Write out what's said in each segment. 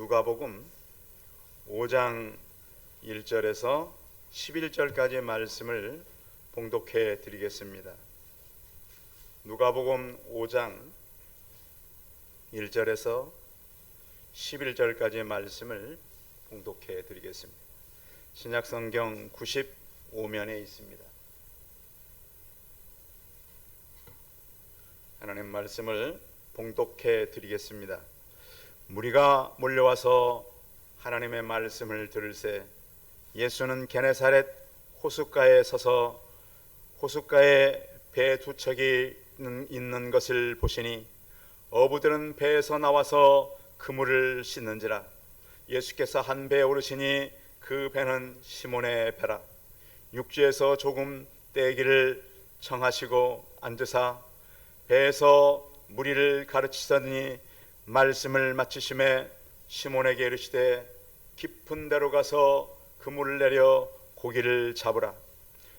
누가복음 5장 1절에서 11절까지의 말씀을 봉독해 드리겠습니다. 누가복음 5장 1절에서 11절까지의 말씀을 봉독해 드리겠습니다. 신약성경 95면에 있습니다. 하나님 말씀을 봉독해 드리겠습니다. 무리가 몰려와서 하나님의 말씀을 들을새 예수는 게네사렛 호숫가에 서서 호숫가에 배 두 척이 있는 것을 보시니 어부들은 배에서 나와서 그물을 씻는지라. 예수께서 한 배에 오르시니 그 배는 시몬의 배라. 육지에서 조금 떼기를 청하시고 앉으사 배에서 무리를 가르치더니 말씀을 마치심에 시몬에게 이르시되 깊은 데로 가서 그물을 내려 고기를 잡으라.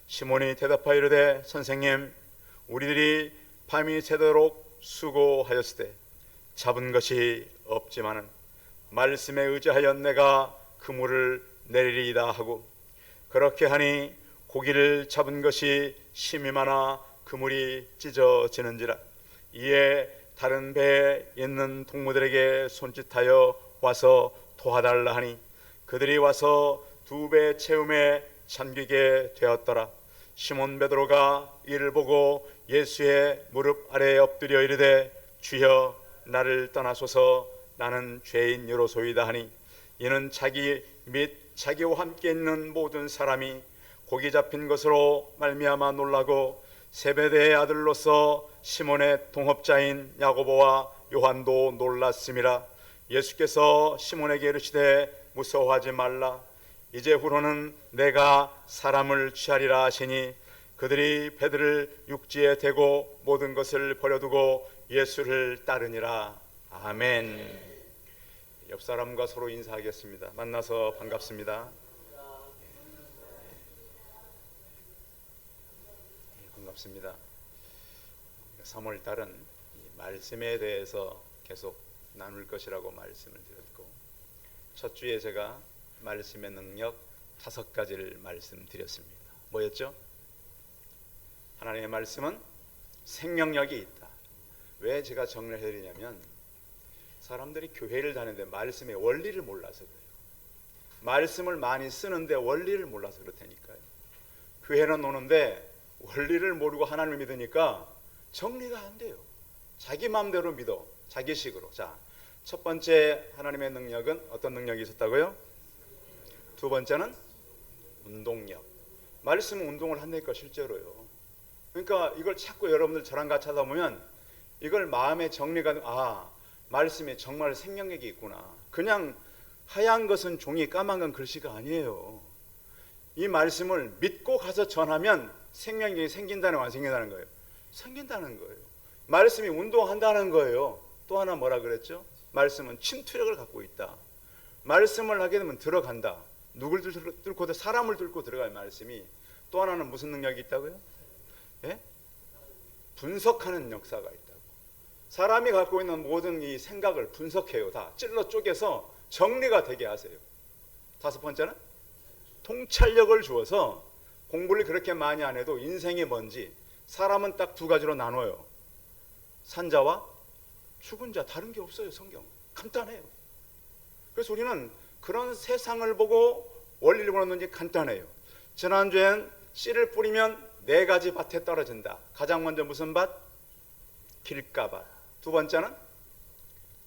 시몬이 대답하여 이르되 선생님, 우리들이 밤이 새도록 수고하였으되 잡은 것이 없지만은 말씀에 의지하여 내가 그물을 내리리이다 하고, 그렇게 하니 고기를 잡은 것이 심히 많아 그물이 찢어지는지라. 이에 다른 배에 있는 동무들에게 손짓하여 와서 도와달라 하니 그들이 와서 두 배 채움에 잠기게 되었더라. 시몬 베드로가 이를 보고 예수의 무릎 아래에 엎드려 이르되 주여, 나를 떠나소서, 나는 죄인이로소이다 하니, 이는 자기 및 자기와 함께 있는 모든 사람이 고기 잡힌 것으로 말미암아 놀라고 세베대의 아들로서 시몬의 동업자인 야고보와 요한도 놀랐음이라. 예수께서 시몬에게 이르시되 무서워하지 말라. 이제후로는 내가 사람을 취하리라 하시니 그들이 배들을 육지에 대고 모든 것을 버려두고 예수를 따르니라. 아멘. 옆 사람과 서로 인사하겠습니다. 만나서 반갑습니다. 반갑습니다. 3월 달은 말씀에 대해서 계속 나눌 것이라고 말씀을 드렸고, 첫 주에 제가 말씀의 능력 5가지를 말씀드렸습니다. 뭐였죠? 하나님의 말씀은 생명력이 있다. 왜 제가 정리를 해드리냐면, 사람들이 교회를 다니는데 말씀의 원리를 몰라서 그래요. 말씀을 많이 쓰는데 원리를 몰라서 그렇다니까요. 교회는 오는데 원리를 모르고 하나님을 믿으니까 정리가 안 돼요. 자기 마음대로 믿어, 자기식으로. 자, 첫 번째 하나님의 능력은 어떤 능력이 있었다고요? 두 번째는 운동력. 말씀은 운동을 한다니까, 실제로요. 그러니까 이걸 자꾸 여러분들 저랑 같이 하다 보면 이걸 마음의 정리가, 말씀에 정말 생명력이 있구나. 그냥 하얀 것은 종이, 까만 건 글씨가 아니에요. 이 말씀을 믿고 가서 전하면 생명력이 생긴다는 거, 안 생긴다는 거예요? 생긴다는 거예요. 말씀이 운동한다는 거예요. 또 하나 뭐라 그랬죠? 말씀은 침투력을 갖고 있다. 말씀을 하게 되면 들어간다. 누굴 뚫고, 사람을 뚫고 들어갈 말씀이. 또 하나는 무슨 능력이 있다고요? 예? 분석하는 역사가 있다고. 사람이 갖고 있는 모든 이 생각을 분석해요. 다 찔러 쪼개서 정리가 되게 하세요. 5번째는 통찰력을 주어서 공부를 그렇게 많이 안 해도 인생이 뭔지, 사람은 딱 2가지로 나눠요. 산자와 죽은 자, 다른 게 없어요. 성경 간단해요. 그래서 우리는 그런 세상을 보고 원리를 보는지 간단해요. 지난주엔 씨를 뿌리면 4가지 밭에 떨어진다. 가장 먼저 무슨 밭? 길가밭. 두 번째는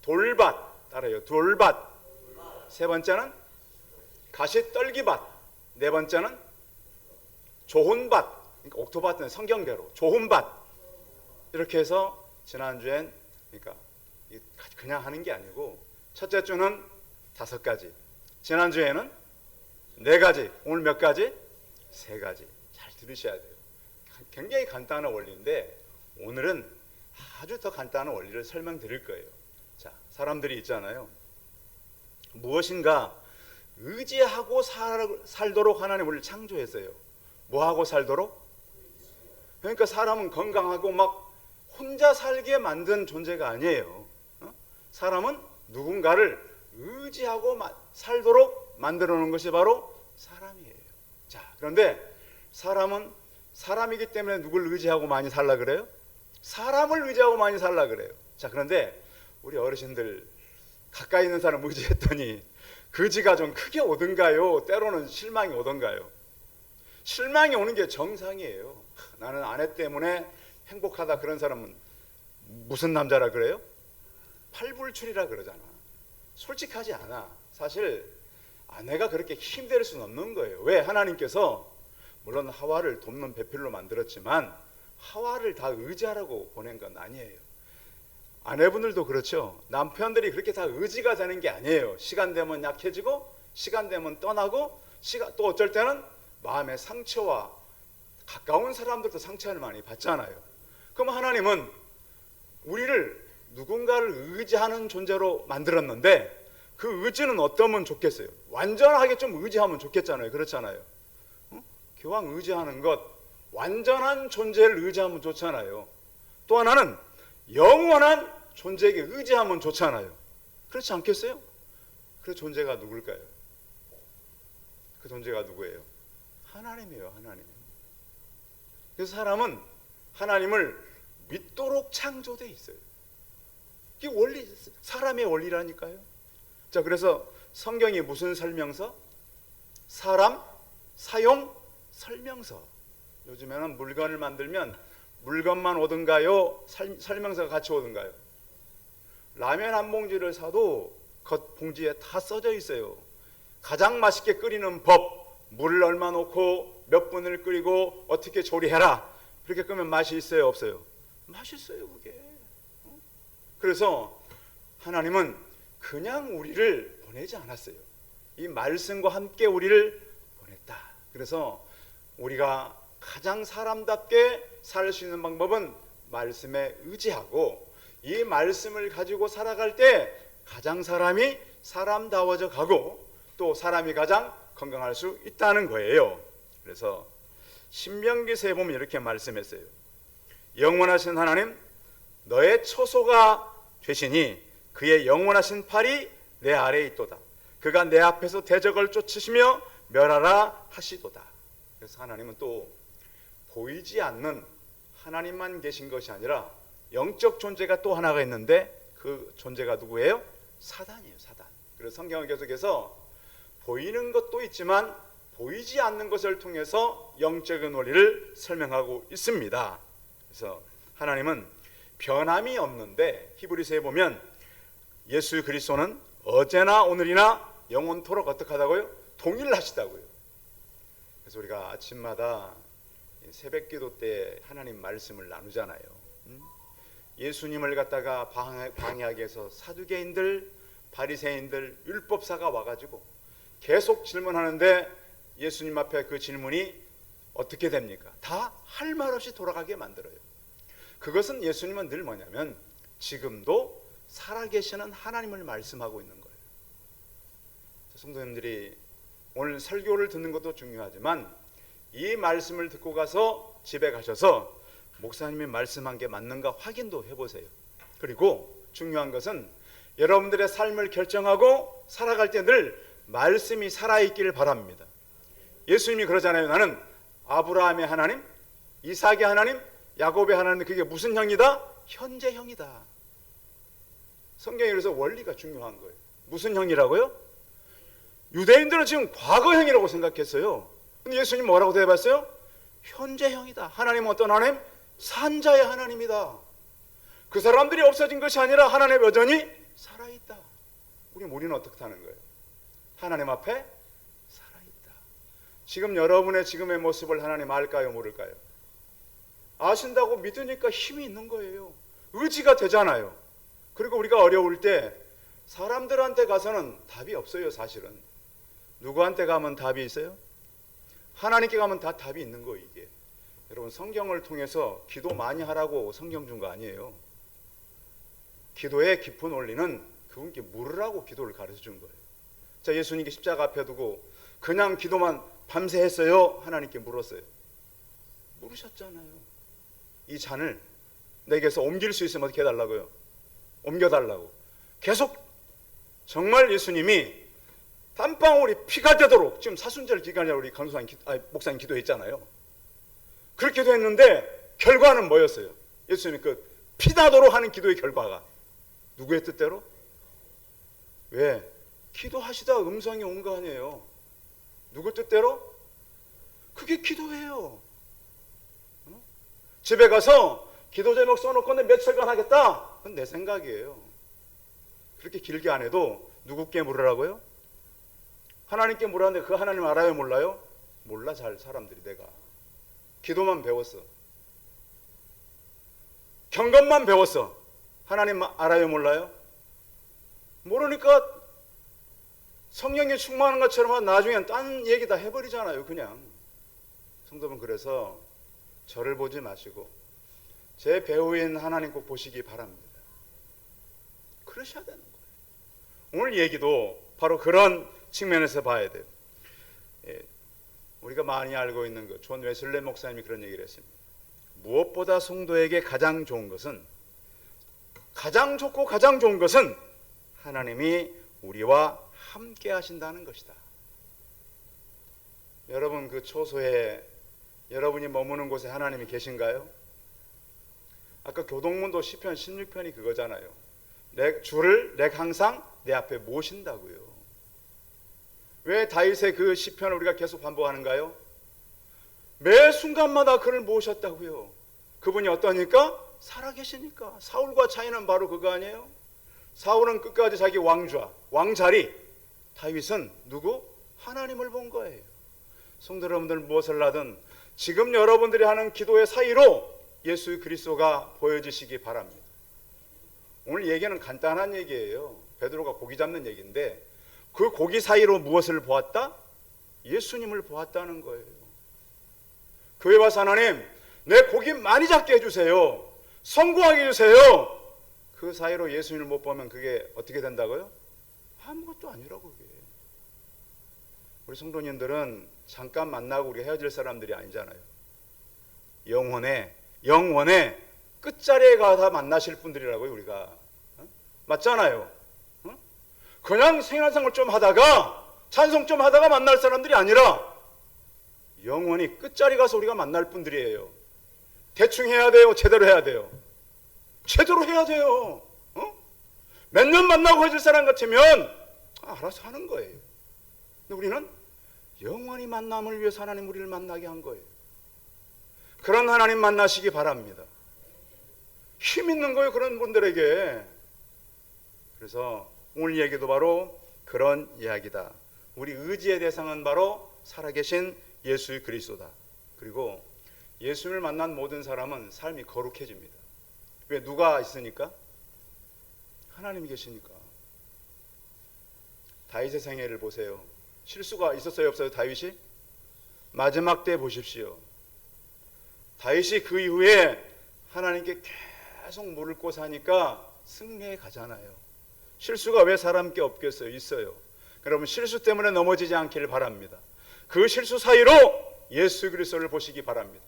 돌밭. 따라요. 돌밭. 세 번째는 가시떨기밭. 네 번째는 좋은 밭. 그러니까 옥토밭은 성경대로 좋은 밭. 이렇게 해서 지난주엔, 그러니까 그냥 하는 게 아니고, 첫째 주는 5가지, 지난주에는 4가지, 오늘 몇 가지? 3가지. 잘 들으셔야 돼요. 굉장히 간단한 원리인데 오늘은 아주 더 간단한 원리를 설명드릴 거예요. 자, 사람들이 있잖아요. 무엇인가 의지하고 살도록 하나님 우리를 창조했어요. 뭐하고 살도록? 그러니까 사람은 건강하고 막 혼자 살게 만든 존재가 아니에요. 사람은 누군가를 의지하고 살도록 만들어 놓은 것이 바로 사람이에요. 자, 그런데 사람은 사람이기 때문에 누굴 의지하고 많이 살라 그래요? 사람을 의지하고 많이 살라 그래요. 자, 그런데 우리 어르신들 가까이 있는 사람 의지했더니 거지가 좀 크게 오던가요? 때로는 실망이 오던가요? 실망이 오는 게 정상이에요. 나는 아내 때문에 행복하다, 그런 사람은 무슨 남자라 그래요? 팔불출이라 그러잖아. 솔직하지 않아. 사실 아내가 그렇게 힘들 수는 없는 거예요. 왜? 하나님께서 물론 하와를 돕는 배필로 만들었지만 하와를 다 의지하라고 보낸 건 아니에요. 아내분들도 그렇죠. 남편들이 그렇게 다 의지가 되는 게 아니에요. 시간 되면 약해지고, 시간 되면 떠나고, 또 어쩔 때는 마음의 상처와 가까운 사람들도 상처를 많이 받잖아요. 그럼 하나님은 우리를 누군가를 의지하는 존재로 만들었는데 그 의지는 어떠면 좋겠어요? 완전하게 좀 의지하면 좋겠잖아요. 그렇잖아요. 교황 의지하는 것, 완전한 존재를 의지하면 좋잖아요. 또 하나는 영원한 존재에게 의지하면 좋잖아요. 그렇지 않겠어요? 그 존재가 누굴까요? 그 존재가 누구예요? 하나님이에요. 하나님. 그래서 사람은 하나님을 믿도록 창조되어 있어요. 이게 원리, 사람의 원리라니까요. 자, 그래서 성경이 무슨 설명서? 사람 사용 설명서. 요즘에는 물건을 만들면 물건만 오든가요? 설명서가 같이 오든가요? 라면 한 봉지를 사도 겉 봉지에 다 써져 있어요. 가장 맛있게 끓이는 법, 물을 얼마 넣고 몇 분을 끓이고 어떻게 조리해라. 그렇게 끄면 맛이 있어요, 없어요? 맛있어요, 그게. 그래서 하나님은 그냥 우리를 보내지 않았어요. 이 말씀과 함께 우리를 보냈다. 그래서 우리가 가장 사람답게 살 수 있는 방법은 말씀에 의지하고, 이 말씀을 가지고 살아갈 때 가장 사람이 사람다워져 가고 또 사람이 가장 건강할 수 있다는 거예요. 그래서 신명기서에 보면 이렇게 말씀했어요. 영원하신 하나님, 너의 처소가 되시니 그의 영원하신 팔이 내 아래에 있도다. 그가 내 앞에서 대적을 쫓으시며 멸하라 하시도다. 그래서 하나님은 또 보이지 않는 하나님만 계신 것이 아니라 영적 존재가 또 하나가 있는데 그 존재가 누구예요? 사단이에요. 사단. 그래서 성경은 계속해서 보이는 것도 있지만 보이지 않는 것을 통해서 영적인 원리를 설명하고 있습니다. 그래서 하나님은 변함이 없는데 히브리서에 보면 예수 그리스도는 어제나 오늘이나 영원토록 어떻게 하다고요? 동일하시다고요. 그래서 우리가 아침마다 새벽기도 때 하나님 말씀을 나누잖아요. 예수님을 갖다가 방해하기 위해서 사두개인들, 바리새인들, 율법사가 와가지고 계속 질문하는데 예수님 앞에 그 질문이 어떻게 됩니까? 다 할 말 없이 돌아가게 만들어요. 그것은 예수님은 늘 뭐냐면 지금도 살아계시는 하나님을 말씀하고 있는 거예요. 성도님들이 오늘 설교를 듣는 것도 중요하지만 이 말씀을 듣고 가서 집에 가셔서 목사님이 말씀한 게 맞는가 확인도 해보세요. 그리고 중요한 것은 여러분들의 삶을 결정하고 살아갈 때 늘 말씀이 살아있기를 바랍니다. 예수님이 그러잖아요. 나는 아브라함의 하나님, 이삭의 하나님, 야곱의 하나님. 그게 무슨 형이다? 현재 형이다. 성경에 그래서 원리가 중요한 거예요. 무슨 형이라고요? 유대인들은 지금 과거형이라고 생각했어요. 근데 예수님 뭐라고 대답했어요? 현재 형이다. 하나님은 어떤 하나님? 산자의 하나님이다. 그 사람들이 없어진 것이 아니라 하나님 여전히 살아있다. 우리는 어떻게 하는 거예요? 하나님 앞에 살아있다. 지금 여러분의 지금의 모습을 하나님 알까요? 모를까요? 아신다고 믿으니까 힘이 있는 거예요. 의지가 되잖아요. 그리고 우리가 어려울 때 사람들한테 가서는 답이 없어요. 사실은 누구한테 가면 답이 있어요? 하나님께 가면 다 답이 있는 거예요. 이게 여러분, 성경을 통해서 기도 많이 하라고 성경 준 거 아니에요. 기도의 깊은 원리는 그분께 물으라고 기도를 가르쳐 준 거예요. 자, 예수님께 십자가 앞에 두고 그냥 기도만 밤새 했어요? 하나님께 물었어요? 물으셨잖아요. 이 잔을 내게서 옮길 수 있으면 어떻게 해달라고요? 옮겨달라고. 계속 정말 예수님이 땀방울이 피가 되도록, 지금 사순절 기간에 우리 목사님 기도했잖아요. 그렇게 기도했는데 결과는 뭐였어요? 예수님이 그 피나도록 하는 기도의 결과가 누구의 뜻대로? 왜? 기도하시다 음성이 온 거 아니에요. 누구 뜻대로? 그게 기도예요. 집에 가서 기도 제목 써놓고 내 며칠간 하겠다, 그건 내 생각이에요. 그렇게 길게 안 해도 누구께 물으라고요? 하나님께 물었는데 그 하나님 알아요 몰라요? 몰라. 잘 사람들이. 내가 기도만 배웠어, 경건만 배웠어. 하나님 알아요 몰라요? 모르니까 성령이 충만한 것처럼 나중엔 딴 얘기 다 해버리잖아요. 그냥. 성도분, 그래서 저를 보지 마시고 제 배우인 하나님 꼭 보시기 바랍니다. 그러셔야 되는 거예요. 오늘 얘기도 바로 그런 측면에서 봐야 돼요. 우리가 많이 알고 있는 것, 존 웨슬레 목사님이 그런 얘기를 했습니다. 무엇보다 성도에게 가장 좋은 것은, 가장 좋고 가장 좋은 것은 하나님이 우리와 함께 하신다는 것이다. 여러분, 그 초소에 여러분이 머무는 곳에 하나님이 계신가요? 아까 교동문도 시편 16편이 그거잖아요. 주를 내가 항상 내 앞에 모신다고요. 왜 다윗의 그 시편을 우리가 계속 반복하는가요? 매 순간마다 그를 모셨다고요. 그분이 어떠니까? 살아계시니까. 사울과 차이는 바로 그거 아니에요? 사울은 끝까지 자기 왕자리, 다윗은 누구? 하나님을 본 거예요. 성도 여러분들, 무엇을 하든 지금 여러분들이 하는 기도의 사이로 예수 그리스도가 보여지시기 바랍니다. 오늘 얘기는 간단한 얘기예요. 베드로가 고기 잡는 얘기인데 그 고기 사이로 무엇을 보았다? 예수님을 보았다는 거예요. 교회 와서 하나님, 내 고기 많이 잡게 해주세요, 성공하게 해주세요. 그 사이로 예수님을 못 보면 그게 어떻게 된다고요? 아무것도 아니라고. 그게. 우리 성도님들은 잠깐 만나고 우리 헤어질 사람들이 아니잖아요. 영원의 끝자리에 가서 만나실 분들이라고요. 우리가. 맞잖아요. 그냥 생활생활 좀 하다가 찬송 좀 하다가 만날 사람들이 아니라 영원히 끝자리 가서 우리가 만날 분들이에요. 대충 해야 돼요? 제대로 해야 돼요? 제대로 해야 돼요. 몇 년 만나고 헤어질 사람 같으면 알아서 하는 거예요. 근데 우리는 영원히 만남을 위해서 하나님 우리를 만나게 한 거예요. 그런 하나님 만나시기 바랍니다. 힘 있는 거예요, 그런 분들에게. 그래서 오늘 얘기도 바로 그런 이야기다. 우리 의지의 대상은 바로 살아계신 예수 그리스도다. 그리고 예수를 만난 모든 사람은 삶이 거룩해집니다. 왜? 누가 있으니까? 하나님이 계시니까. 다윗의 생애를 보세요. 실수가 있었어요, 없어요? 다윗이? 마지막 때 보십시오. 다윗이 그 이후에 하나님께 계속 물을 꽂고 사니까 승리해 가잖아요. 실수가 왜 사람께 없겠어요? 있어요. 여러분, 실수 때문에 넘어지지 않기를 바랍니다. 그 실수 사이로 예수 그리스도를 보시기 바랍니다.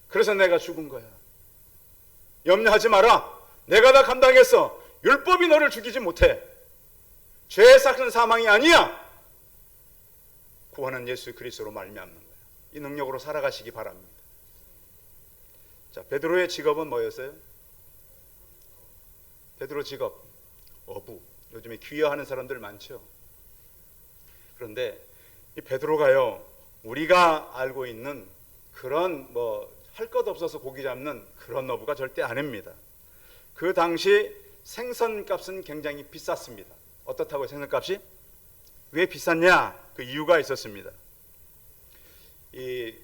그래서 내가 죽은 거야. 염려하지 마라. 내가 다 감당했어. 율법이 너를 죽이지 못해. 죄의 삭은 사망이 아니야. 구원은 예수 그리스도로 말미암는 거야. 이 능력으로 살아가시기 바랍니다. 자, 베드로의 직업은 뭐였어요? 베드로 직업, 어부. 요즘에 귀화하는 사람들 많죠. 그런데 이 베드로가요, 우리가 알고 있는 그런 할 것 없어서 고기 잡는 그런 어부가 절대 아닙니다. 그 당시 생선값은 굉장히 비쌌습니다. 어떻다고요? 생선값이? 왜 비쌌냐? 그 이유가 있었습니다. 이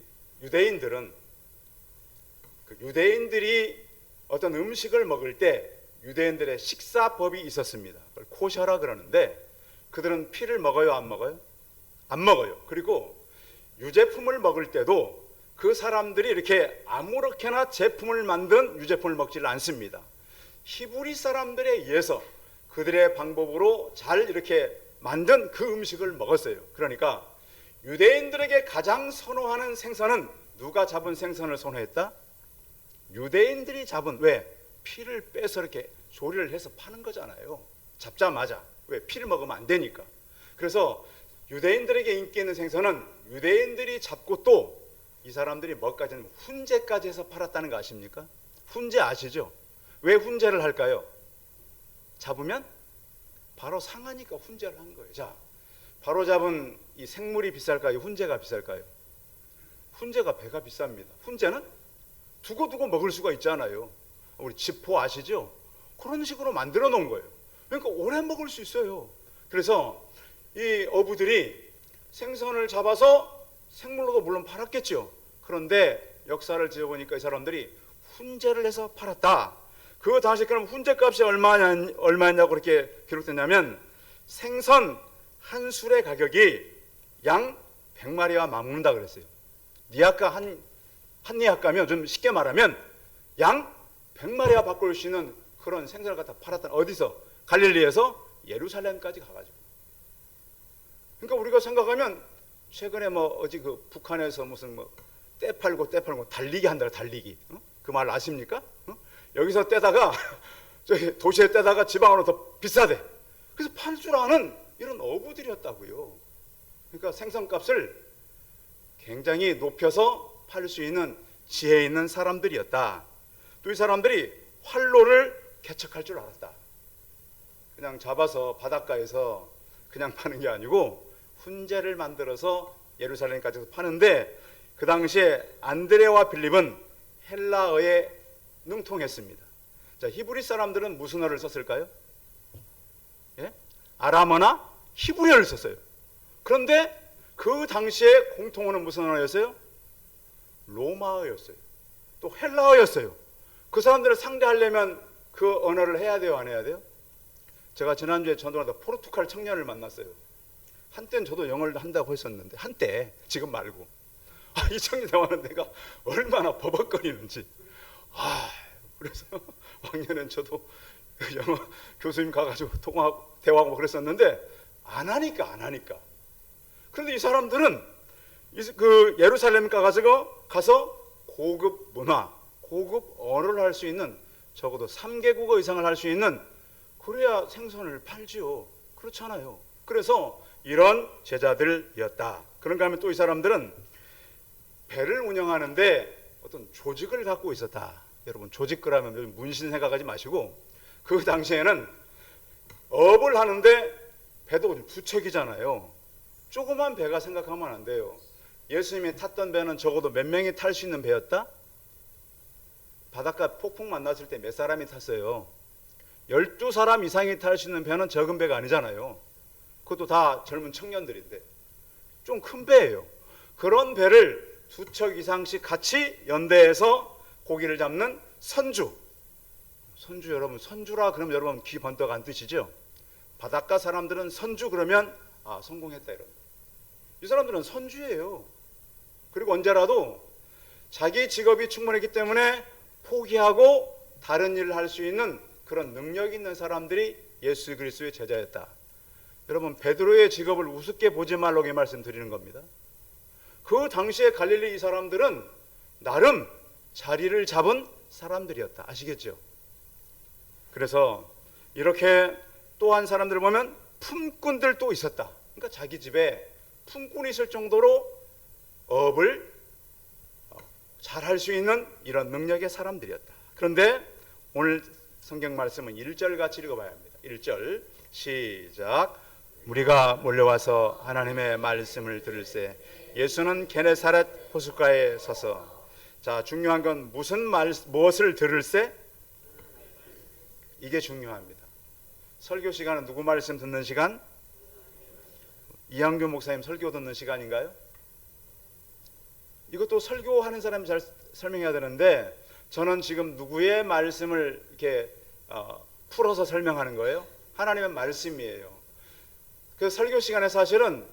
유대인들이 어떤 음식을 먹을 때 유대인들의 식사법이 있었습니다. 그걸 코셔라 그러는데 그들은 피를 먹어요, 안 먹어요? 안 먹어요. 그리고 유제품을 먹을 때도 그 사람들이 이렇게 아무렇게나 제품을 만든 유제품을 먹지를 않습니다. 히브리 사람들에 의해서 그들의 방법으로 잘 이렇게 만든 그 음식을 먹었어요. 그러니까 유대인들에게 가장 선호하는 생선은 누가 잡은 생선을 선호했다? 유대인들이 잡은. 왜? 피를 빼서 이렇게 조리를 해서 파는 거잖아요. 잡자마자. 왜? 피를 먹으면 안 되니까. 그래서 유대인들에게 인기 있는 생선은 유대인들이 잡고 또 이 사람들이 뭐까지는 훈제까지 해서 팔았다는 거 아십니까? 훈제 아시죠? 왜 훈제를 할까요? 잡으면 바로 상하니까 훈제를 한 거예요. 자, 바로 잡은 이 생물이 비쌀까요? 훈제가 비쌀까요? 훈제가 배가 비쌉니다. 훈제는 두고두고 먹을 수가 있잖아요. 우리 지포 아시죠? 그런 식으로 만들어 놓은 거예요. 그러니까 오래 먹을 수 있어요. 그래서 이 어부들이 생선을 잡아서 생물로도 물론 팔았겠죠. 그런데 역사를 지어보니까 이 사람들이 훈제를 해서 팔았다. 그 당시 그럼 훈제 값이 얼마냐고 그렇게 기록됐냐면 생선 한 술의 가격이 양 100마리와 맞는다 그랬어요. 니아가 한 니아가면 좀 쉽게 말하면 양 100마리와 바꿀 수 있는 그런 생선을 갖다 팔았다. 어디서? 갈릴리에서 예루살렘까지 가가지고. 그러니까 우리가 생각하면 최근에 어디 그 북한에서 무슨 떼 팔고 달리기 한다. 달리기. 그 말 아십니까? 여기서 떼다가 저기 도시에 떼다가 지방으로 더 비싸대. 그래서 팔 줄 아는 이런 어부들이었다고요. 그러니까 생선값을 굉장히 높여서 팔 수 있는 지혜 있는 사람들이었다. 또 이 사람들이 활로를 개척할 줄 알았다. 그냥 잡아서 바닷가에서 그냥 파는 게 아니고 훈제를 만들어서 예루살렘까지 파는데 그 당시에 안드레와 빌립은 헬라어에 능통했습니다. 자, 히브리 사람들은 무슨 어를 썼을까요? 예? 아람어나 히브리어를 썼어요. 그런데 그 당시에 공통어는 무슨 언어였어요? 로마어였어요. 또 헬라어였어요. 그 사람들을 상대하려면 그 언어를 해야 돼요, 안 해야 돼요? 제가 지난주에 전도하다 포르투갈 청년을 만났어요. 한때는 저도 영어를 한다고 했었는데 한때, 지금 말고. 이 청년 대화는 내가 얼마나 버벅거리는지. 그래서 왕년엔 저도 영어 교수님 가가지고 대화하고 그랬었는데 안 하니까. 그런데 이 사람들은 그 예루살렘 가서 고급 문화, 고급 언어를 할 수 있는 적어도 3개국어 이상을 할 수 있는 그래야 생선을 팔지요. 그렇잖아요. 그래서 이런 제자들이었다. 그런가 하면 또 이 사람들은 배를 운영하는데 어떤 조직을 갖고 있었다. 여러분 조직 그러면 문신 생각하지 마시고 그 당시에는 업을 하는데 배도 두 척이잖아요. 조그만 배가 생각하면 안 돼요. 예수님이 탔던 배는 적어도 몇 명이 탈 수 있는 배였다? 바닷가 폭풍 만났을 때 몇 사람이 탔어요? 12사람 이상이 탈 수 있는 배는 적은 배가 아니잖아요. 그것도 다 젊은 청년들인데 좀 큰 배예요. 그런 배를 두 척 이상씩 같이 연대해서 고기를 잡는 선주 여러분, 선주라 그러면 여러분 귀 번쩍 안 뜨시죠? 바닷가 사람들은 선주 그러면 성공했다 이런. 이 사람들은 선주예요. 그리고 언제라도 자기 직업이 충분했기 때문에 포기하고 다른 일을 할 수 있는 그런 능력 있는 사람들이 예수 그리스도의 제자였다. 여러분 베드로의 직업을 우습게 보지 말라고 이 말씀 드리는 겁니다. 그 당시에 갈릴리 이 사람들은 나름 자리를 잡은 사람들이었다. 아시겠죠? 그래서 이렇게 또 한 사람들을 보면 품꾼들도 있었다. 그러니까 자기 집에 품꾼이 있을 정도로 업을 잘 할 수 있는 이런 능력의 사람들이었다. 그런데 오늘 성경 말씀은 1절 같이 읽어봐야 합니다. 1절 시작. 무리가 몰려와서 하나님의 말씀을 들을새 예수는 게네사렛 호숫가에 서서. 자, 중요한 건 무엇을 들을새? 이게 중요합니다. 설교 시간은 누구 말씀 듣는 시간? 이한규 목사님 설교 듣는 시간인가요? 이것도 설교하는 사람이 잘 설명해야 되는데 저는 지금 누구의 말씀을 이렇게 풀어서 설명하는 거예요? 하나님의 말씀이에요. 그 설교 시간에 사실은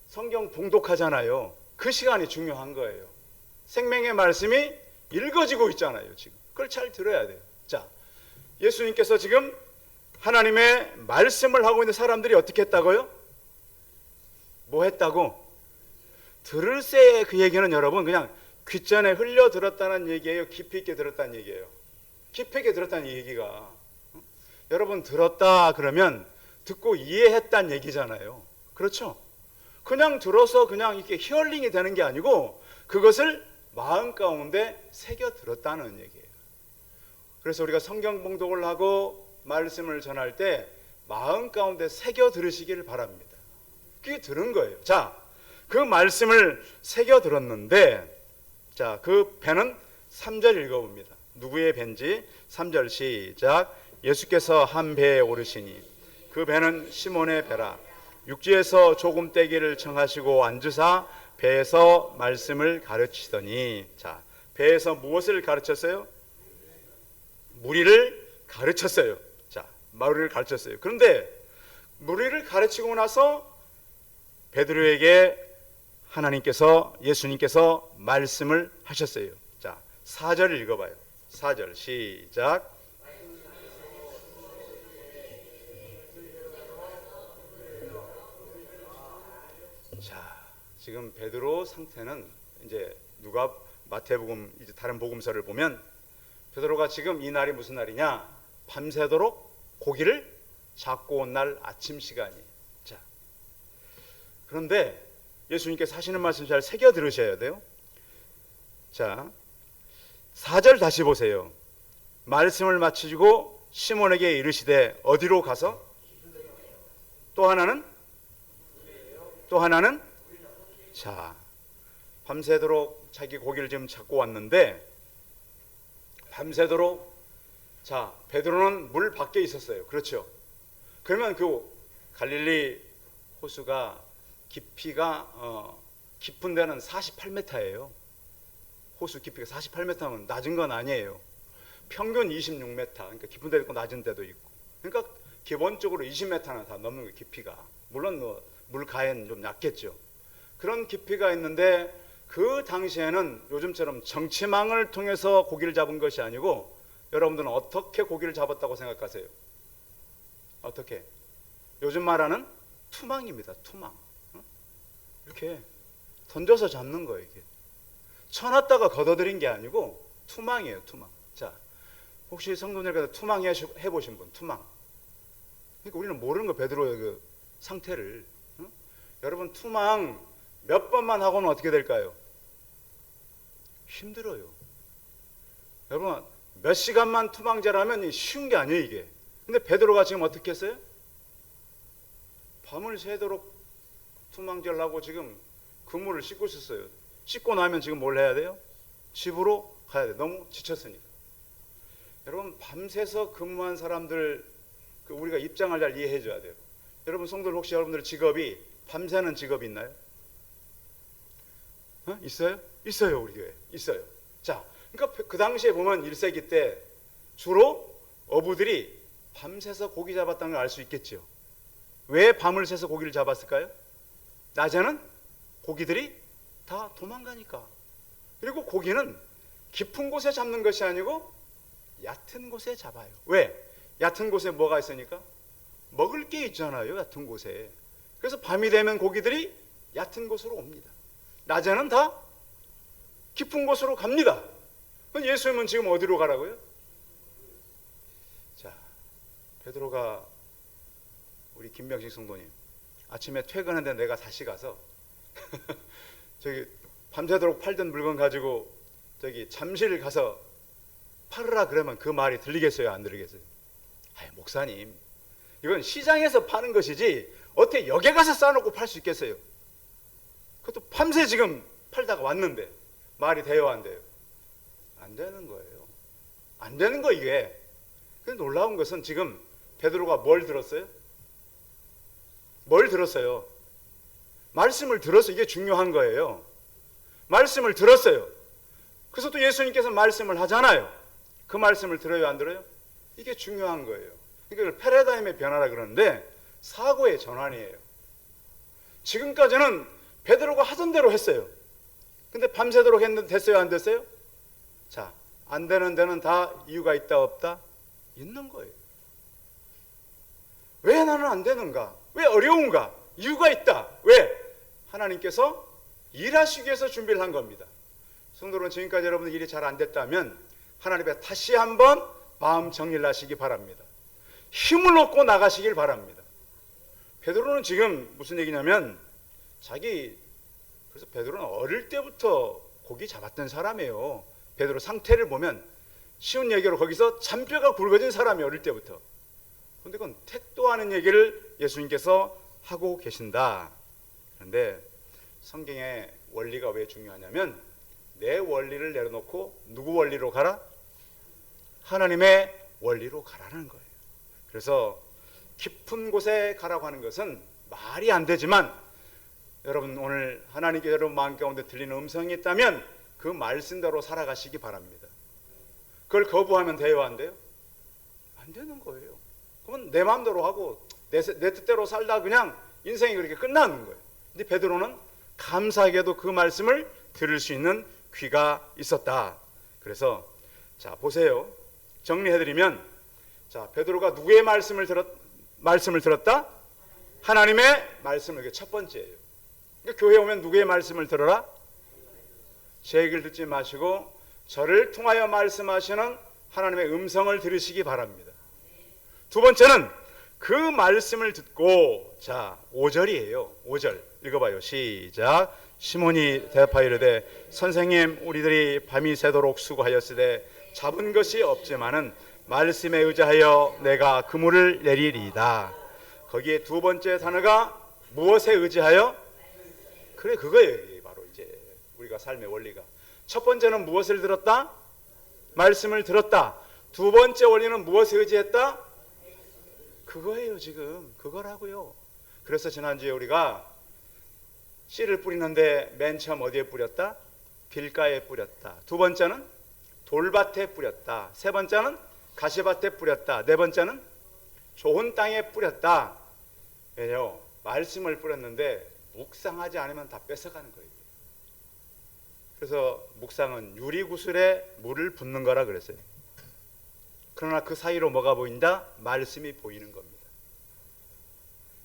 성경 봉독하잖아요. 그 시간이 중요한 거예요. 생명의 말씀이 읽어지고 있잖아요. 지금 그걸 잘 들어야 돼요. 자, 예수님께서 지금 하나님의 말씀을 하고 있는 사람들이 어떻게 했다고요? 뭐 했다고? 들을새. 그 얘기는 여러분 그냥 귓전에 흘려 들었다는 얘기예요? 깊이 있게 들었다는 얘기예요? 깊이 있게 들었다는 얘기가. 여러분 들었다 그러면 듣고 이해했단 얘기잖아요. 그렇죠? 그냥 들어서 그냥 이렇게 히어링이 되는 게 아니고 그것을 마음 가운데 새겨 들었다는 얘기예요. 그래서 우리가 성경 봉독을 하고 말씀을 전할 때 마음 가운데 새겨 들으시기를 바랍니다. 그게 들은 거예요. 자, 그 말씀을 새겨 들었는데, 자, 그 배는 3절 읽어봅니다. 누구의 배인지 3절 시작. 예수께서 한 배에 오르시니 그 배는 시몬의 배라. 육지에서 조금 떼기를 청하시고 앉으사 배에서 말씀을 가르치더니, 자, 배에서 무엇을 가르쳤어요? 무리를 가르쳤어요. 자, 무리를 가르쳤어요. 그런데 무리를 가르치고 나서 베드로에게 하나님께서, 예수님께서 말씀을 하셨어요. 자, 4절 읽어봐요. 4절 시작. 자, 지금 베드로 상태는 이제 누가 마태복음 이제 다른 복음서를 보면 베드로가 지금 이 날이 무슨 날이냐? 밤새도록 고기를 잡고 온 날 아침 시간이. 자, 그런데 예수님께서 하시는 말씀 잘 새겨 들으셔야 돼요. 자, 4절 다시 보세요. 말씀을 마치고 시몬에게 이르시되 어디로 가서? 또 하나는? 자, 밤새도록 자기 고기를 지금 잡고 왔는데 밤새도록, 자, 베드로는 물 밖에 있었어요. 그렇죠? 그러면 그 갈릴리 호수가 깊이가 깊은 데는 48m예요. 호수 깊이가 48m면 낮은 건 아니에요. 평균 26m. 그러니까 깊은 데도 있고 낮은 데도 있고. 그러니까 기본적으로 20m는 다 넘는 거예요, 깊이가. 물론 뭐 물가에는 좀 얕겠죠. 그런 깊이가 있는데 그 당시에는 요즘처럼 정치망을 통해서 고기를 잡은 것이 아니고 여러분들은 어떻게 고기를 잡았다고 생각하세요? 어떻게? 요즘 말하는 투망입니다. 투망. 이렇게 던져서 잡는 거예요. 이게 쳐놨다가 걷어들인 게 아니고 투망이에요. 투망. 자, 혹시 성도님께서 투망 해보신 분? 투망. 그러니까 우리는 모르는 거, 베드로의 그 상태를. 여러분, 투망 몇 번만 하고는 어떻게 될까요? 힘들어요. 여러분, 몇 시간만 투망질하면 쉬운 게 아니에요, 이게. 근데 베드로가 지금 어떻게 했어요? 밤을 새도록 투망질하고 지금 그물을 씻고 있었어요. 씻고 나면 지금 뭘 해야 돼요? 집으로 가야 돼요. 너무 지쳤으니까. 여러분, 밤새서 근무한 사람들 우리가 입장을 잘 이해해 줘야 돼요. 여러분 성도들, 혹시 여러분들 직업이 밤새는 직업이 있나요? 있어요? 있어요. 우리 교회 있어요. 자, 그러니까 그 당시에 보면 1세기 때 주로 어부들이 밤새서 고기 잡았다는 걸 알 수 있겠죠. 왜 밤을 새서 고기를 잡았을까요? 낮에는 고기들이 다 도망가니까. 그리고 고기는 깊은 곳에 잡는 것이 아니고 얕은 곳에 잡아요. 왜? 얕은 곳에 뭐가 있으니까? 먹을 게 있잖아요, 얕은 곳에. 그래서 밤이 되면 고기들이 얕은 곳으로 옵니다. 낮에는 다 깊은 곳으로 갑니다. 그럼 예수님은 지금 어디로 가라고요? 자, 베드로가, 우리 김명식 성도님, 아침에 퇴근했는데 내가 다시 가서 저기 밤새도록 팔던 물건 가지고 저기 잠실 가서 팔으라 그러면 그 말이 들리겠어요, 안 들리겠어요? 아이, 목사님, 이건 시장에서 파는 것이지 어떻게 역에 가서 싸놓고 팔 수 있겠어요? 그것도 밤새 지금 팔다가 왔는데 말이 돼요, 안 돼요? 안 되는 거예요. 안 되는 거, 이게. 근데 놀라운 것은 지금 베드로가 뭘 들었어요? 뭘 들었어요? 말씀을 들어서, 이게 중요한 거예요. 말씀을 들었어요. 그래서 또 예수님께서 말씀을 하잖아요. 그 말씀을 들어요, 안 들어요? 이게 중요한 거예요. 이걸 패러다임의 변화라 그러는데 사고의 전환이에요. 지금까지는 베드로가 하던 대로 했어요. 근데 밤새도록 했는데 됐어요, 안 됐어요? 자, 안 되는 데는 다 이유가 있다, 없다? 있는 거예요. 왜 나는 안 되는가? 왜 어려운가? 이유가 있다. 왜? 하나님께서 일하시기 위해서 준비를 한 겁니다. 성도는 지금까지 여러분들 일이 잘 안 됐다면 하나님 앞에 다시 한번 마음 정리를 하시기 바랍니다. 힘을 얻고 나가시길 바랍니다. 베드로는 지금 무슨 얘기냐면 그래서 베드로는 어릴 때부터 고기 잡았던 사람이에요. 베드로 상태를 보면 쉬운 얘기로 거기서 잔뼈가 굵어진 사람이 어릴 때부터. 그런데 그건 택도하는 얘기를 예수님께서 하고 계신다. 그런데 성경의 원리가 왜 중요하냐면 내 원리를 내려놓고 누구 원리로 가라? 하나님의 원리로 가라는 거예요. 그래서 깊은 곳에 가라고 하는 것은 말이 안 되지만 여러분 오늘 하나님께 여러분 마음 가운데 들리는 음성이 있다면 그 말씀대로 살아가시기 바랍니다. 그걸 거부하면 돼요, 안 돼요? 안 되는 거예요. 그러면 내 마음대로 하고 내 뜻대로 살다 그냥 인생이 그렇게 끝나는 거예요. 근데 베드로는 감사하게도 그 말씀을 들을 수 있는 귀가 있었다. 그래서 자 보세요. 정리해드리면 자 베드로가 누구의 말씀을 들었다? 하나님의 말씀을. 이게 첫 번째예요. 그러니까 교회 오면 누구의 말씀을 들어라? 제 얘기를 듣지 마시고 저를 통하여 말씀하시는 하나님의 음성을 들으시기 바랍니다. 두 번째는 그 말씀을 듣고 자 5절이에요. 5절 읽어봐요. 시작. 시몬이 대답하여 이르되 선생님 우리들이 밤이 새도록 수고하였으되 잡은 것이 없지만은 말씀에 의지하여 내가 그물을 내리리이다. 거기에 두 번째 단어가 무엇에 의지하여? 그래 그거예요. 바로 이제 우리가 삶의 원리가. 첫 번째는 무엇을 들었다? 말씀을 들었다. 두 번째 원리는 무엇에 의지했다? 그거예요. 지금 그거라고요. 그래서 지난주에 우리가 씨를 뿌리는데 맨 처음 어디에 뿌렸다? 길가에 뿌렸다. 두 번째는 돌밭에 뿌렸다. 세 번째는 가시밭에 뿌렸다. 네 번째는 좋은 땅에 뿌렸다. 왜요? 말씀을 뿌렸는데 묵상하지 않으면 다 뺏어가는 거예요. 그래서 묵상은 유리구슬에 물을 붓는 거라 그랬어요. 그러나 그 사이로 뭐가 보인다? 말씀이 보이는 겁니다.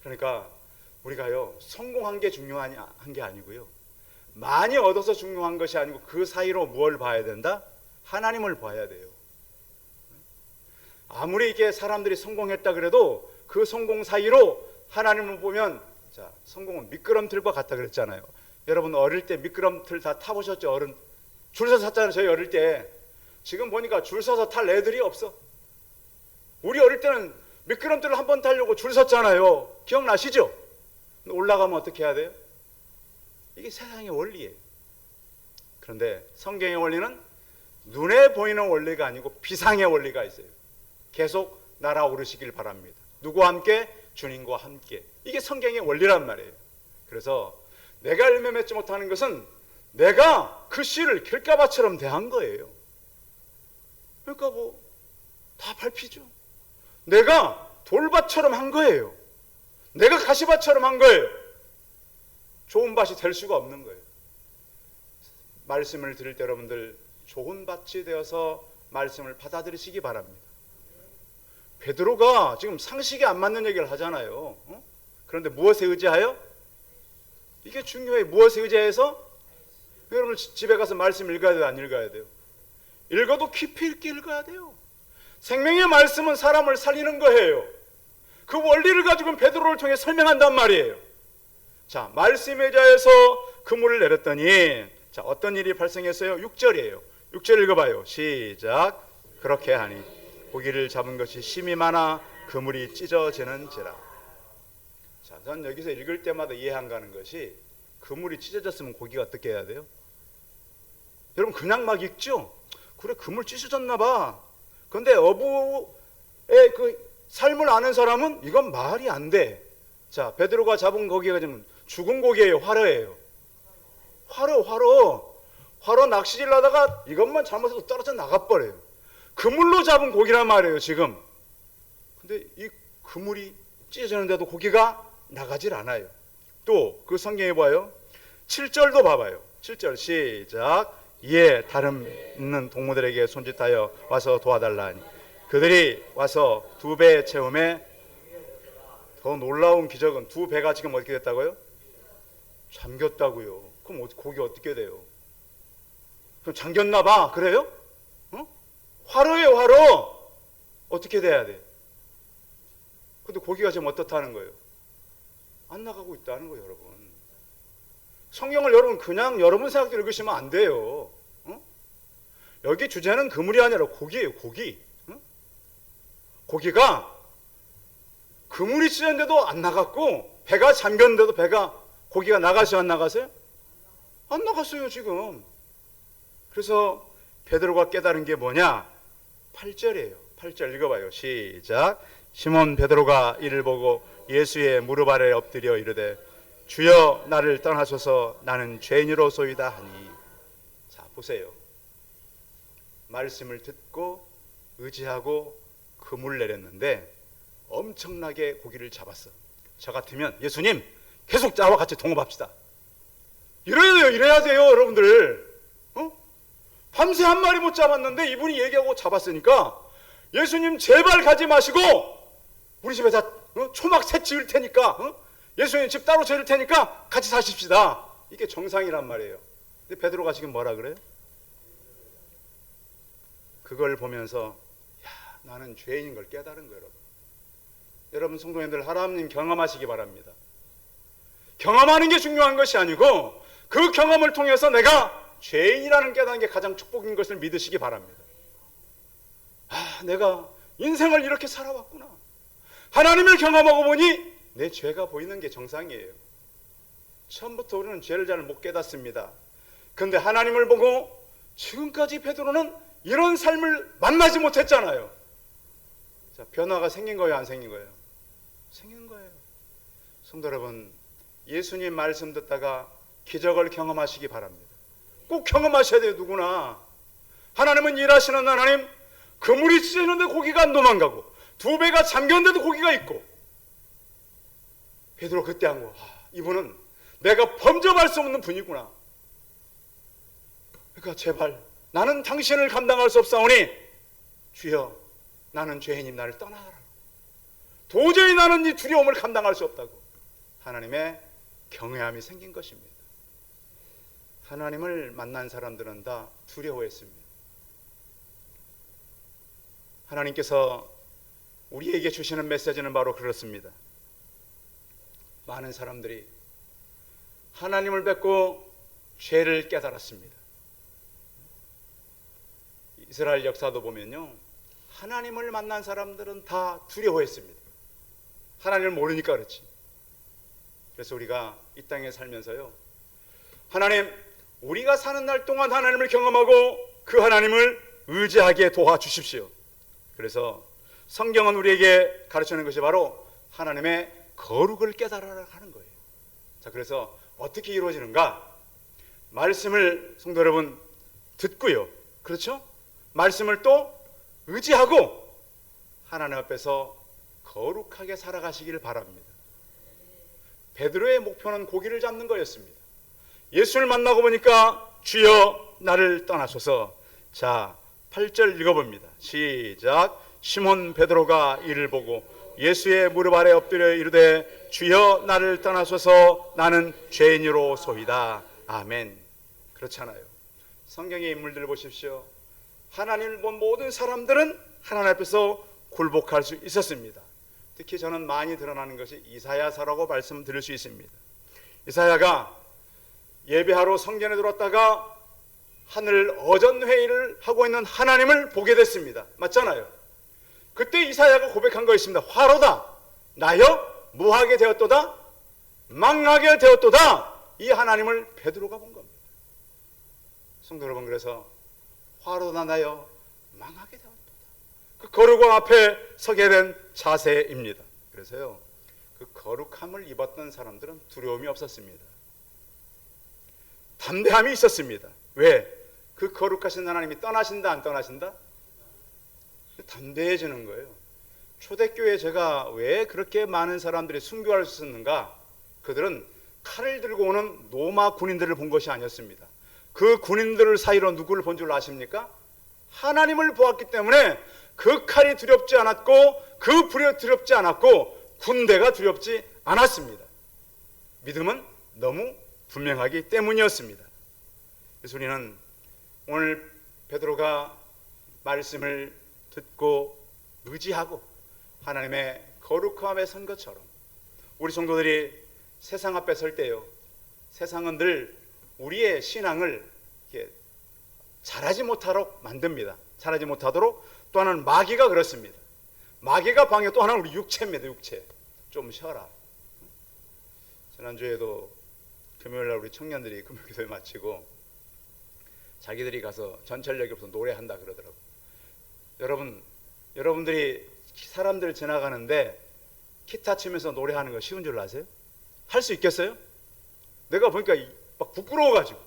그러니까 우리가요 성공한 게 중요한 게 아니고요 많이 얻어서 중요한 것이 아니고 그 사이로 뭘 봐야 된다? 하나님을 봐야 돼요. 아무리 이게 사람들이 성공했다 그래도 그 성공 사이로 하나님을 보면 자 성공은 미끄럼틀과 같다 그랬잖아요. 여러분 어릴 때 미끄럼틀 다 타보셨죠? 어른 줄 서서 탔잖아요. 저희 어릴 때. 지금 보니까 줄 서서 탈 애들이 없어. 우리 어릴 때는 미끄럼틀을 한 번 타려고 줄 섰잖아요. 기억나시죠? 올라가면 어떻게 해야 돼요? 이게 세상의 원리예요. 그런데 성경의 원리는 눈에 보이는 원리가 아니고 비상의 원리가 있어요. 계속 날아오르시길 바랍니다. 누구와 함께? 주님과 함께. 이게 성경의 원리란 말이에요. 그래서 내가 열매 맺지 못하는 것은 내가 그 씨를 길가밭처럼 대한 거예요. 그러니까 뭐 다 밟히죠. 내가 돌밭처럼 한 거예요. 내가 가시밭처럼 한 거예요. 좋은 밭이 될 수가 없는 거예요. 말씀을 들을 때 여러분들 좋은 밭이 되어서 말씀을 받아들이시기 바랍니다. 베드로가 지금 상식에 안 맞는 얘기를 하잖아요. 그런데 무엇에 의지하여? 이게 중요해요. 무엇에 의지해서? 여러분 집에 가서 말씀 읽어야 돼요? 안 읽어야 돼요? 읽어도 깊이 있게 읽어야 돼요. 생명의 말씀은 사람을 살리는 거예요. 그 원리를 가지고 베드로를 통해 설명한단 말이에요. 자, 말씀에 의지해서 그물을 내렸더니 자, 어떤 일이 발생했어요? 6절이에요. 6절 읽어봐요. 시작. 그렇게 하니 고기를 잡은 것이 심이 많아 그물이 찢어지는지라. 자, 전 여기서 읽을 때마다 이해 안 가는 것이 그물이 찢어졌으면 고기가 어떻게 해야 돼요? 여러분 그냥 막 읽죠? 그래 그물 찢어졌나 봐. 그런데 어부의 그 삶을 아는 사람은 이건 말이 안 돼. 자, 베드로가 잡은 고기가 지금 죽은 고기예요? 화로예요? 화로 낚시질 하다가 이것만 잘못해서 떨어져 나가버려요. 그물로 잡은 고기란 말이에요 지금. 근데 이 그물이 찢어지는데도 고기가 나가질 않아요. 또 그 성경에 봐요. 7절도 봐봐요. 7절 시작. 이에 다름 있는 동무들에게 손짓하여 와서 도와달라니 그들이 와서 2배 채움에 더 놀라운 기적은 2배가 지금 어떻게 됐다고요? 잠겼다고요. 그럼 고기 어떻게 돼요? 그럼 잠겼나 봐. 그래요? 화로예요 화로. 어떻게 돼야 돼? 근데 고기가 지금 어떻다는 거예요? 안 나가고 있다는 거예요, 여러분. 성경을 여러분 그냥 여러분 생각대로 읽으시면 안 돼요. 여기 주제는 그물이 아니라 고기예요, 고기. 고기가 그물이 찢었는데도 안 나갔고 배가 잠겼는데도 고기가 나가세요, 안 나가세요? 안 나갔어요, 지금. 그래서 베드로가 깨달은 게 뭐냐? 8절이에요. 8절 읽어봐요. 시작. 시몬 베드로가 이를 보고 예수의 무릎 아래 엎드려 이르되 주여 나를 떠나소서 나는 죄인으로소이다 하니. 자, 보세요. 말씀을 듣고 의지하고 그물 내렸는데 엄청나게 고기를 잡았어. 저 같으면 예수님 계속 나와 같이 동업합시다. 이래야 돼요, 여러분들. 밤새 한 마리 못 잡았는데 이분이 얘기하고 잡았으니까 예수님 제발 가지 마시고 우리 집에다 초막 새 지을 테니까 예수님 집 따로 지을 테니까 같이 사십시다. 이게 정상이란 말이에요. 근데 베드로가 지금 뭐라 그래요? 그걸 보면서 나는 죄인인 걸 깨달은 거예요. 여러분 성도님들, 하나님 경험하시기 바랍니다. 경험하는 게 중요한 것이 아니고 그 경험을 통해서 내가 죄인이라는 깨닫는 게 가장 축복인 것을 믿으시기 바랍니다. 내가 인생을 이렇게 살아왔구나. 하나님을 경험하고 보니 내 죄가 보이는 게 정상이에요. 처음부터 우리는 죄를 잘 못 깨닫습니다. 그런데 하나님을 보고 지금까지 베드로는 이런 삶을 만나지 못했잖아요. 자, 변화가 생긴 거예요, 안 생긴 거예요? 생긴 거예요. 성도 여러분, 예수님 말씀 듣다가 기적을 경험하시기 바랍니다. 꼭 경험하셔야 돼요, 누구나. 하나님은 일하시는 하나님. 그물이 찢어지는데 고기가 안 도망가고 두 배가 잠겼는데도 고기가 있고. 베드로 그때 한 거, 이분은 내가 범접할 수 없는 분이구나. 그러니까 제발 나는 당신을 감당할 수 없사오니 주여 나는 죄인임, 나를 떠나라. 도저히 나는 이 두려움을 감당할 수 없다고 하나님의 경외함이 생긴 것입니다. 하나님을 만난 사람들은 다 두려워했습니다. 하나님께서 우리에게 주시는 메시지는 바로 그렇습니다. 많은 사람들이 하나님을 뵙고 죄를 깨달았습니다. 이스라엘 역사도 보면요, 하나님을 만난 사람들은 다 두려워했습니다. 하나님을 모르니까 그렇지. 그래서 우리가 이 땅에 살면서요, 하나님, 우리가 사는 날 동안 하나님을 경험하고 그 하나님을 의지하게 도와주십시오. 그래서 성경은 우리에게 가르치는 것이 바로 하나님의 거룩을 깨달아라 하는 거예요. 자, 그래서 어떻게 이루어지는가? 말씀을 성도 여러분 듣고요, 그렇죠? 말씀을 또 의지하고 하나님 앞에서 거룩하게 살아가시기를 바랍니다. 베드로의 목표는 고기를 잡는 거였습니다. 예수를 만나고 보니까 주여 나를 떠나소서. 자, 8절 읽어봅니다. 시작. 시몬 베드로가 이를 보고 예수의 무릎 아래 엎드려 이르되 주여 나를 떠나소서 나는 죄인이로소이다. 아멘. 그렇잖아요. 성경의 인물들 보십시오. 하나님을 본 모든 사람들은 하나님 앞에서 굴복할 수 있었습니다. 특히 저는 많이 드러나는 것이 이사야서라고 말씀드릴 수 있습니다. 이사야가 예배하러 성전에 들어왔다가 하늘 어전회의를 하고 있는 하나님을 보게 됐습니다. 맞잖아요. 그때 이사야가 고백한 거 있습니다. 화로다 나여 무하게 되었도다 망하게 되었도다. 이 하나님을 베드로가 본 겁니다. 성도 여러분, 그래서 화로다 나여 망하게 되었도다, 그 거룩왕 앞에 서게 된 자세입니다. 그래서요, 그 거룩함을 입었던 사람들은 두려움이 없었습니다. 담대함이 있었습니다. 왜? 그 거룩하신 하나님이 떠나신다 안 떠나신다? 담대해지는 거예요. 초대교회에 제가 왜 그렇게 많은 사람들이 순교할 수 있었는가? 그들은 칼을 들고 오는 로마 군인들을 본 것이 아니었습니다. 그 군인들 사이로 누구를 본 줄 아십니까? 하나님을 보았기 때문에 그 칼이 두렵지 않았고 그 불이 두렵지 않았고 군대가 두렵지 않았습니다. 믿음은 너무 분명하기 때문이었습니다. 그래서 우리는 오늘 베드로가 말씀을 듣고 의지하고 하나님의 거룩함에 선 것처럼 우리 성도들이 세상 앞에 설 때요, 세상은 늘 우리의 신앙을 이렇게 잘하지 못하도록 만듭니다. 잘하지 못하도록. 또 하나는 마귀가 그렇습니다. 마귀가 방해. 또 하나는 우리 육체입니다. 육체. 좀 쉬어라. 지난주에도 금요일날 우리 청년들이 금요기도회 마치고 자기들이 가서 전철역에 가서 노래한다 그러더라고요. 여러분들이 사람들 지나가는데 기타 치면서 노래하는 거 쉬운 줄 아세요? 할 수 있겠어요? 내가 보니까 막 부끄러워가지고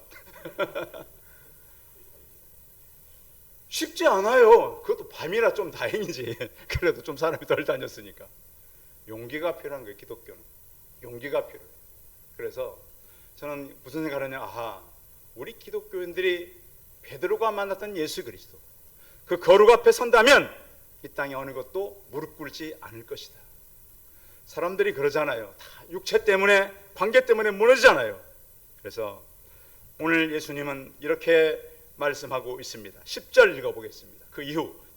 쉽지 않아요. 그것도 밤이라 좀 다행이지. 그래도 좀 사람이 덜 다녔으니까. 용기가 필요한 거예요. 기독교는 용기가 필요해요. 그래서 저는 무슨 생각을 하냐, 아하, 우리 기독교인들이 베드로가 만났던 예수 그리스도, 그 거룩 앞에 선다면 이 땅에 어느 것도 무릎 꿇지 않을 것이다. 사람들이 그러잖아요. 다 육체 때문에, 관계 때문에 무너지잖아요. 그래서 오늘 예수님은 이렇게 말씀하고 있습니다. 10절 읽어보겠습니다. 그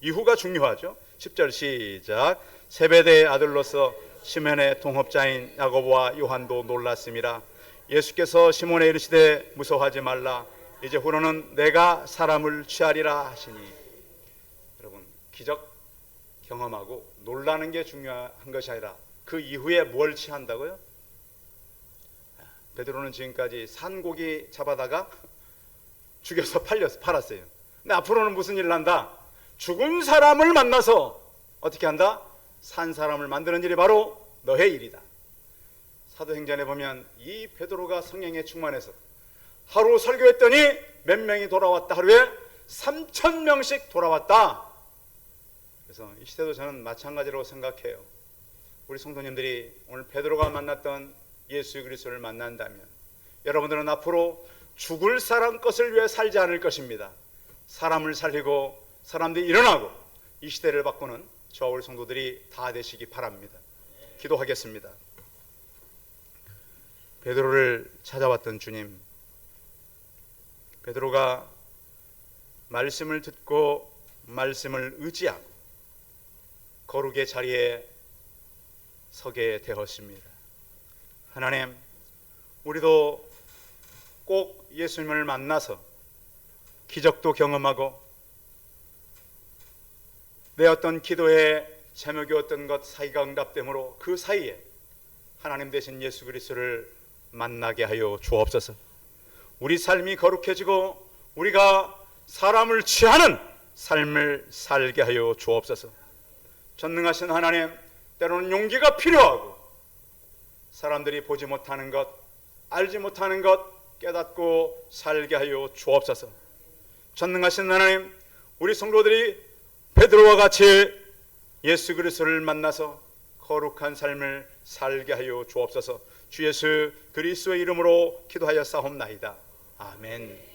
이후가 중요하죠. 10절 시작. 세베대의 아들로서 시몬의 동업자인 야고보와 요한도 놀랐습니다. 예수께서 시몬에 이르시되 무서워하지 말라, 이제 후로는 내가 사람을 취하리라 하시니. 여러분, 기적 경험하고 놀라는 게 중요한 것이 아니라 그 이후에 뭘 취한다고요? 베드로는 지금까지 산고기 잡아다가 죽여서 팔았어요. 근데 앞으로는 무슨 일을 한다? 죽은 사람을 만나서 어떻게 한다? 산 사람을 만드는 일이 바로 너의 일이다. 사도행전에 보면 이 베드로가 성령에 충만해서 하루 설교했더니 몇 명이 돌아왔다. 하루에 3,000명씩 돌아왔다. 그래서 이 시대도 저는 마찬가지라고 생각해요. 우리 성도님들이 오늘 베드로가 만났던 예수 그리스도를 만난다면 여러분들은 앞으로 죽을 사람 것을 위해 살지 않을 것입니다. 사람을 살리고 사람들이 일어나고 이 시대를 바꾸는 저와 우리 성도들이 다 되시기 바랍니다. 기도하겠습니다. 베드로를 찾아왔던 주님, 베드로가 말씀을 듣고 말씀을 의지하고 거룩의 자리에 서게 되었습니다. 하나님, 우리도 꼭 예수님을 만나서 기적도 경험하고 내 어떤 기도의 제목이 어떤 것 사이가 응답되므로 그 사이에 하나님 되신 예수 그리스도를 만나게 하여 주옵소서. 우리 삶이 거룩해지고 우리가 사람을 취하는 삶을 살게 하여 주옵소서. 전능하신 하나님, 때로는 용기가 필요하고 사람들이 보지 못하는 것, 알지 못하는 것 깨닫고 살게 하여 주옵소서. 전능하신 하나님, 우리 성도들이 베드로와 같이 예수 그리스도를 만나서 거룩한 삶을 살게 하여 주옵소서. 주 예수 그리스도의 이름으로 기도하여 싸움나이다. 아멘.